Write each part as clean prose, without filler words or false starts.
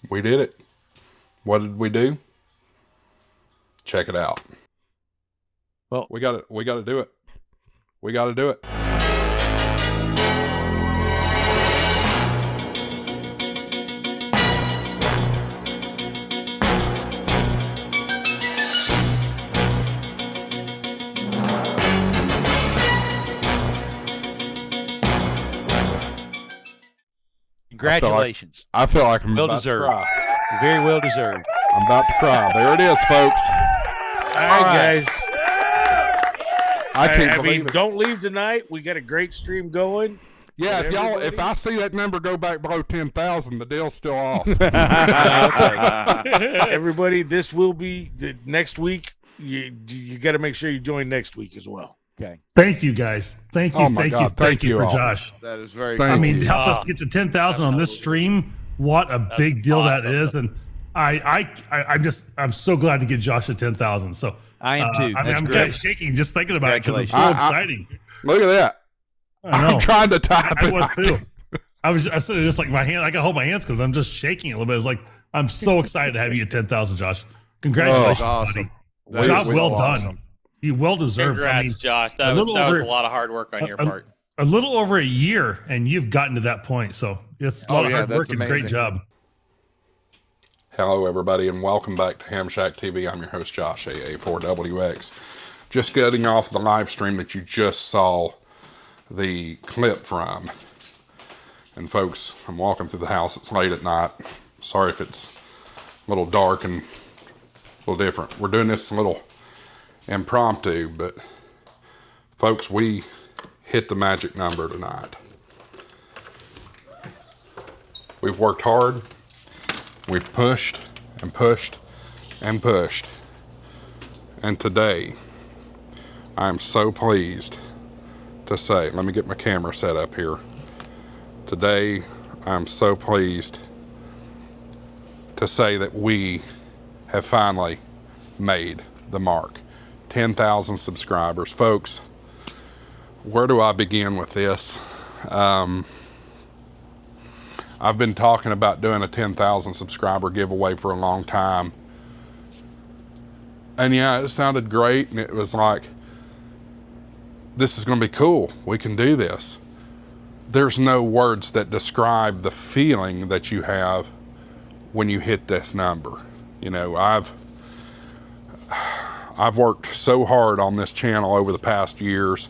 We did it. What did we do? Check it out. Well, we got to do it. We got to do it. Congratulations. I feel like I'm well about deserved. to cry. Very well deserved. I'm about to cry. There it is, folks. All right, guys. I can't I believe mean, it. don't leave tonight. We got a great stream going. Yeah, if everybody- I see that number go back below 10,000, the deal's still off. Everybody, this will be the next week. You got to make sure you join next week as well. Okay. Thank you, guys. Thank you. Oh my God. Thank you you for all. Josh. That is very Thank I mean, you. help us get to 10,000 on this stream. What a big deal that is. And I'm so glad to get Josh to 10,000. So I am too. I mean, That's I'm great. kind of shaking just thinking about it because it's so Congratulations. exciting. Look at that. I know. I'm trying to type I it. was too. I said just like my hand. I can hold my hands because I'm just shaking a little bit. It's like I'm so excited to have you at 10,000, Josh. Congratulations, That's awesome. buddy. That Job is well so done. awesome. You well deserved. Congrats, I mean, Josh. a That was little a over- lot of hard work on your part. a little over a year, and you've gotten to that point. So it's a lot of hard work and great amazing. job. Hello, everybody, and welcome back to HamShackTV. I'm your host, Josh, AA4WX. Just getting off the live stream that you just saw the clip from. And folks, I'm walking through the house. It's late at night. Sorry if it's a little dark and a little different. We're doing this a little impromptu, but folks, we hit the magic number tonight. We've worked hard. We've pushed and pushed and pushed. And today, I'm so pleased to say, let me get my camera set up here. Today, I'm so pleased to say that we have finally made the mark. 10,000 subscribers. Folks, where do I begin with this? I've been talking about doing a 10,000 subscriber giveaway for a long time. And yeah, it sounded great, and it was like, this is going to be cool. We can do this. There's no words that describe the feeling that you have when you hit this number. You know, I've worked so hard on this channel over the past years,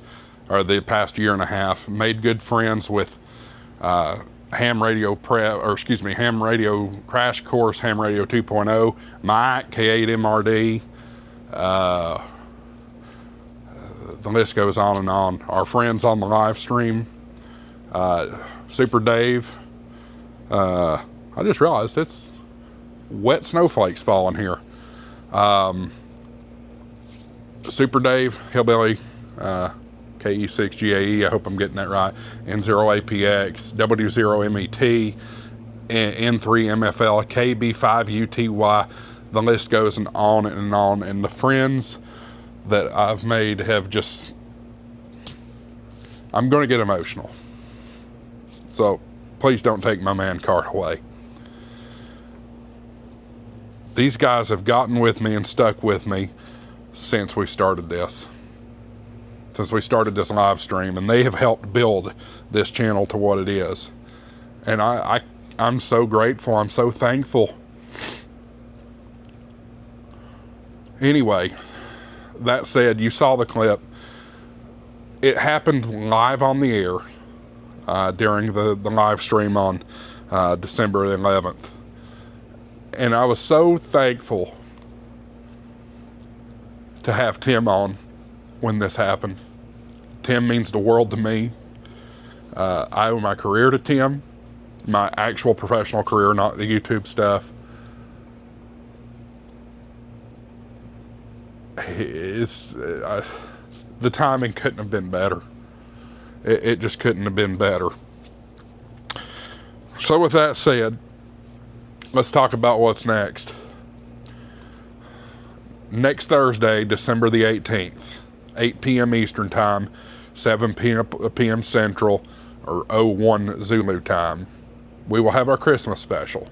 or the past year and a half, made good friends with Ham Radio Crash Course, Ham Radio 2.0, Mike, K8MRD, the list goes on and on. Our friends on the live stream, Super Dave. I just realized it's wet snowflakes falling here. Super Dave, Hillbilly, KE6GAE, I hope I'm getting that right, N0APX, W0MET, N3MFL, KB5UTY, the list goes on and on, and the friends that I've made have just, I'm going to get emotional. So please don't take my man card away. These guys have gotten with me and stuck with me since we started this. Since we started this live stream, and they have helped build this channel to what it is. And I'm so grateful. I'm so thankful. Anyway, that said, you saw the clip. It happened live on the air during the live stream on December 11th. And I was so thankful to have Tim on when this happened. Tim means the world to me. I owe my career to Tim, my actual professional career, not the YouTube stuff. The timing couldn't have been better. It just couldn't have been better. So with that said, let's talk about what's next. Next Thursday, December the 18th, 8 p.m. Eastern Time, 7 p.m. Central, or 01 Zulu Time, we will have our Christmas special.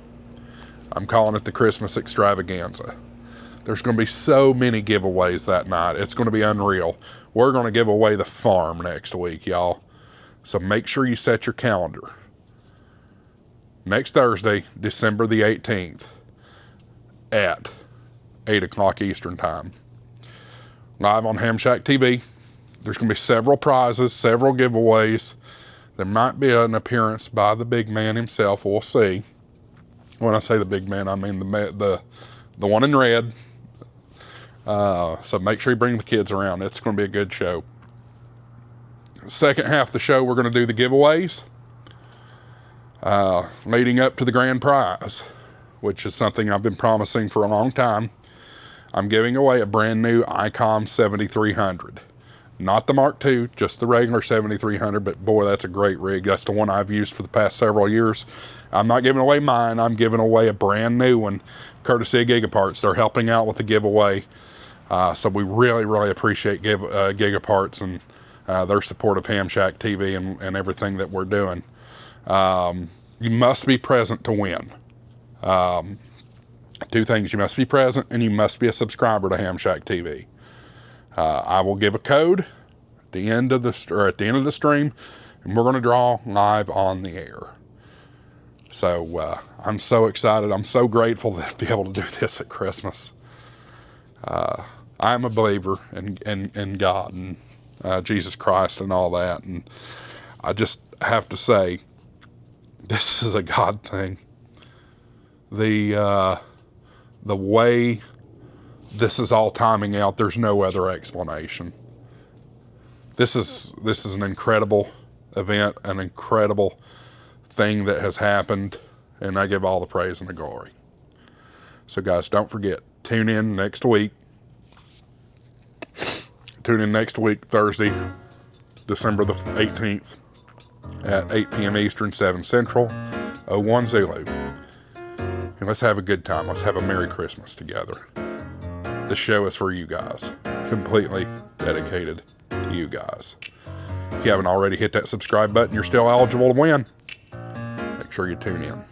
I'm calling it the Christmas Extravaganza. There's going to be so many giveaways that night. It's going to be unreal. We're going to give away the farm next week, y'all. So make sure you set your calendar. Next Thursday, December the 18th at 8 o'clock Eastern Time. Live on HamShackTV. There's going to be several prizes, several giveaways. There might be an appearance by the big man himself. We'll see. When I say the big man, I mean the one in red. So make sure you bring the kids around. It's going to be a good show. Second half of the show, we're going to do the giveaways leading up to the grand prize, which is something I've been promising for a long time. I'm giving away a brand new Icom 7300. Not the Mark II, just the regular 7300, but boy, that's a great rig. That's the one I've used for the past several years. I'm not giving away mine. I'm giving away a brand new one, courtesy of Gigaparts. They're helping out with the giveaway. So we really, really appreciate Gigaparts and their support of HamShackTV and everything that we're doing. You must be present to win. Two things: you must be present and you must be a subscriber to HamShackTV. I will give a code at the end of the stream, and we're going to draw live on the air. So I'm so excited. I'm so grateful to be able to do this at Christmas. I'm a believer in God and Jesus Christ and all that, and I just have to say, this is a God thing. The way this is all timing out, there's no other explanation. This is an incredible event, an incredible thing that has happened, and I give all the praise and the glory. So guys, don't forget, tune in next week. Tune in next week, Thursday, December the 18th at 8 p.m. Eastern, 7 Central, 01 Zulu. And let's have a good time. Let's have a Merry Christmas together. This show is for you guys, completely dedicated to you guys. If you haven't already hit that subscribe button, you're still eligible to win. Make sure you tune in.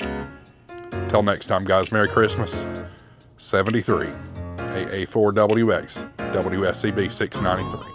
Until next time, guys, Merry Christmas. 73 AA4WX WSCB 693.